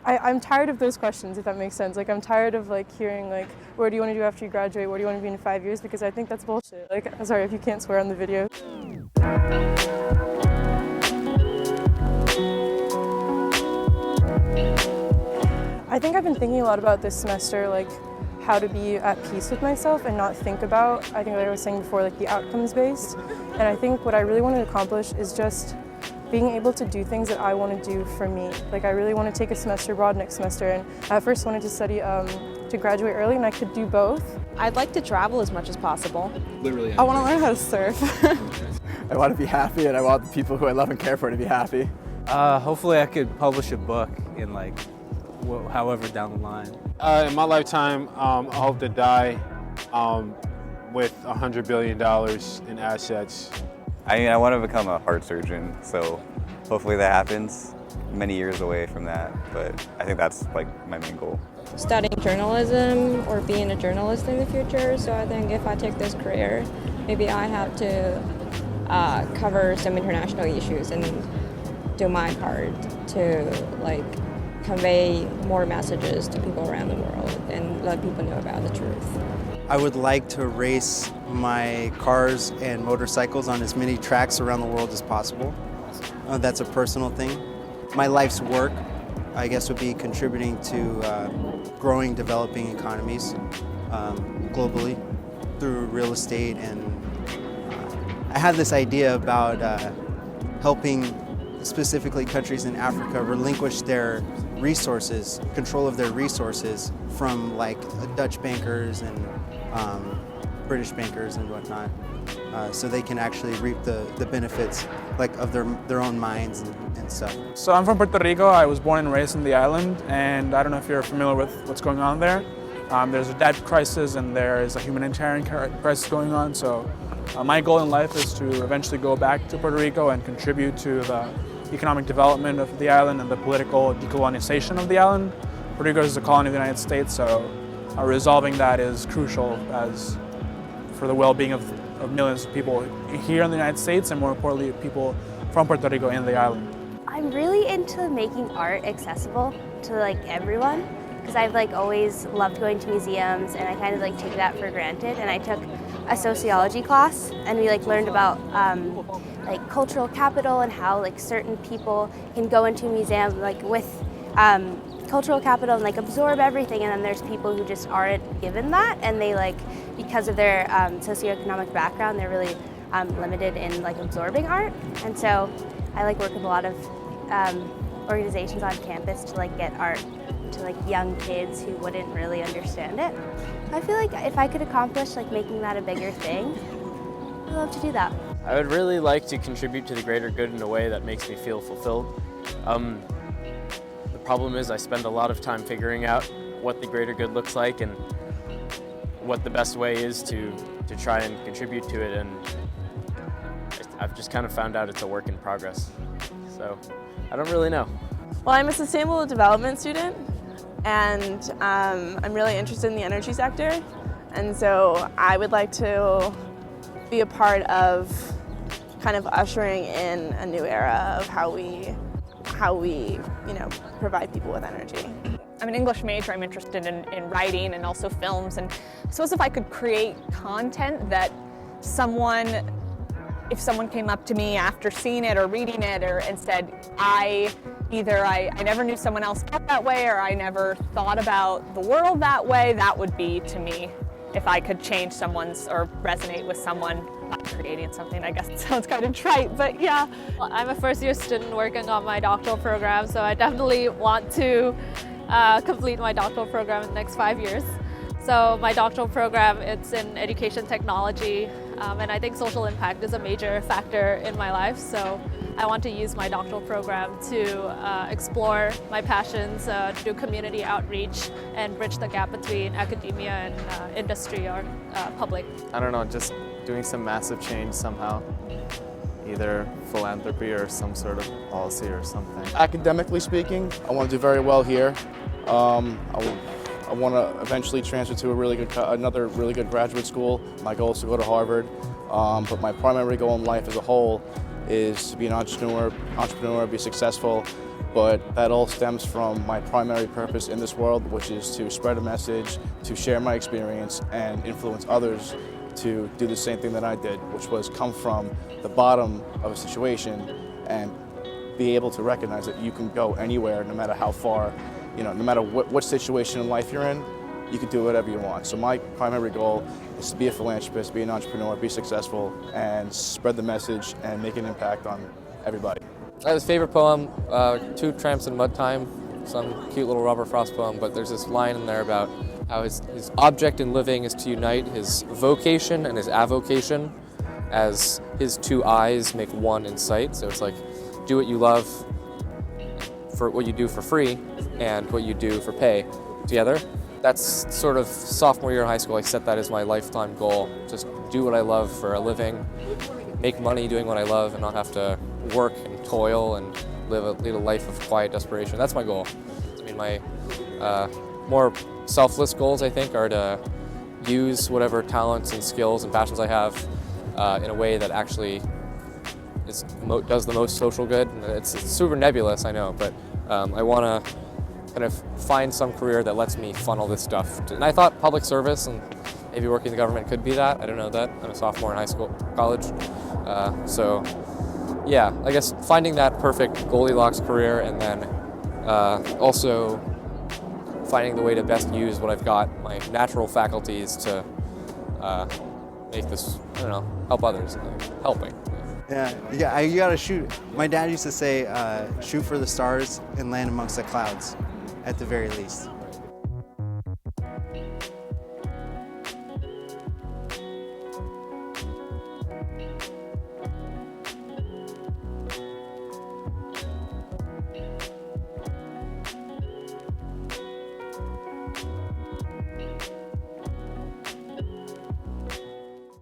I'm tired of those questions, if that makes sense. Like, I'm tired of like hearing like, what do you want to do after you graduate? What do you want to be in 5 years? Because I think that's bullshit. Like, I'm sorry if you can't swear on the video. I think I've been thinking a lot about this semester, like how to be at peace with myself and not think about, I think like I was saying before, like the outcomes based. And I think what I really want to accomplish is just being able to do things that I want to do for me. Like, I really want to take a semester abroad next semester, and I at first wanted to study to graduate early, and I could do both. I'd like to travel as much as possible. Literally. I want to learn how to surf. I want to be happy, and I want the people who I love and care for to be happy. Hopefully I could publish a book in like however down the line. In my lifetime, I hope to die with $100 billion in assets. I want to become a heart surgeon, so hopefully that happens. Many years away from that, but I think that's like my main goal. Studying journalism or being a journalist in the future, so I think if I take this career, maybe I have to cover some international issues and do my part to like convey more messages to people around the world and let people know about the truth. I would like to race my cars and motorcycles on as many tracks around the world as possible. That's a personal thing. My life's work, I guess, would be contributing to growing, developing economies globally through real estate. And I had this idea about helping specifically countries in Africa relinquish their resources, control of their resources from like Dutch bankers and British bankers and whatnot, so they can actually reap the benefits like of their own mines and stuff. So I'm from Puerto Rico. I was born and raised in the island, and I don't know if you're familiar with what's going on there. There's a debt crisis and there is a humanitarian crisis going on. So my goal in life is to eventually go back to Puerto Rico and contribute to the economic development of the island and the political decolonization of the island. Puerto Rico is a colony of the United States, so resolving that is crucial as for the well-being of millions of people here in the United States, and more importantly, people from Puerto Rico and the island. I'm really into making art accessible to like everyone, because I've like always loved going to museums, and I kind of like take that for granted. And I took a sociology class, and we like learned about like cultural capital and how like certain people can go into a museum like with cultural capital and like absorb everything, and then there's people who just aren't given that, and they like, because of their socioeconomic background, they're really limited in like absorbing art. And so I like work with a lot of organizations on campus to like get art to like young kids who wouldn't really understand it. I feel like if I could accomplish like making that a bigger thing, I'd love to do that. I would really like to contribute to the greater good in a way that makes me feel fulfilled. The problem is I spend a lot of time figuring out what the greater good looks like and what the best way is to try and contribute to it, and I've just kind of found out it's a work in progress. So I don't really know. Well, I'm a sustainable development student, and I'm really interested in the energy sector, and so I would like to be a part of kind of ushering in a new era of how we provide people with energy. I'm an English major. I'm interested in writing and also films, and I suppose if I could create content that if someone came up to me after seeing it or reading it and said, I never knew someone else felt that way, or I never thought about the world that way, that would be, to me, if I could change someone's or resonate with someone by creating something. I guess it sounds kind of trite, but yeah. Well, I'm a first-year student working on my doctoral program, so I definitely want to complete my doctoral program in the next 5 years. So my doctoral program, it's in education technology, and I think social impact is a major factor in my life. So I want to use my doctoral program to explore my passions, do community outreach, and bridge the gap between academia and industry or public. I don't know, just doing some massive change somehow. Either philanthropy or some sort of policy or something. Academically speaking, I want to do very well here. I want to eventually transfer to another really good graduate school. My goal is to go to Harvard, but my primary goal in life as a whole is to be an entrepreneur, be successful, but that all stems from my primary purpose in this world, which is to spread a message, to share my experience, and influence others to do the same thing that I did, which was come from the bottom of a situation and be able to recognize that you can go anywhere, no matter how far, no matter what situation in life you're in, you can do whatever you want. So my primary goal is to be a philanthropist, be an entrepreneur, be successful, and spread the message and make an impact on everybody. His favorite poem, Two Tramps in Mud Time, some cute little Robert Frost poem, but there's this line in there about how his object in living is to unite his vocation and his avocation, as his two eyes make one in sight. So it's like, do what you love for what you do for free and what you do for pay together. That's sort of sophomore year in high school. I set that as my lifetime goal. Just do what I love for a living, make money doing what I love, and not have to work and toil and lead a life of quiet desperation. That's my goal. I mean, my more selfless goals, I think, are to use whatever talents and skills and passions I have in a way that actually does the most social good. It's super nebulous, I know, but I want to kind of find some career that lets me funnel this stuff. And I thought public service and maybe working in the government could be that. I don't know that. I'm a sophomore in college. So yeah, I guess finding that perfect Goldilocks career, and then also finding the way to best use what I've got, my natural faculties, to make this, help others, helping. Yeah, you gotta shoot. My dad used to say, shoot for the stars and land amongst the clouds, at the very least.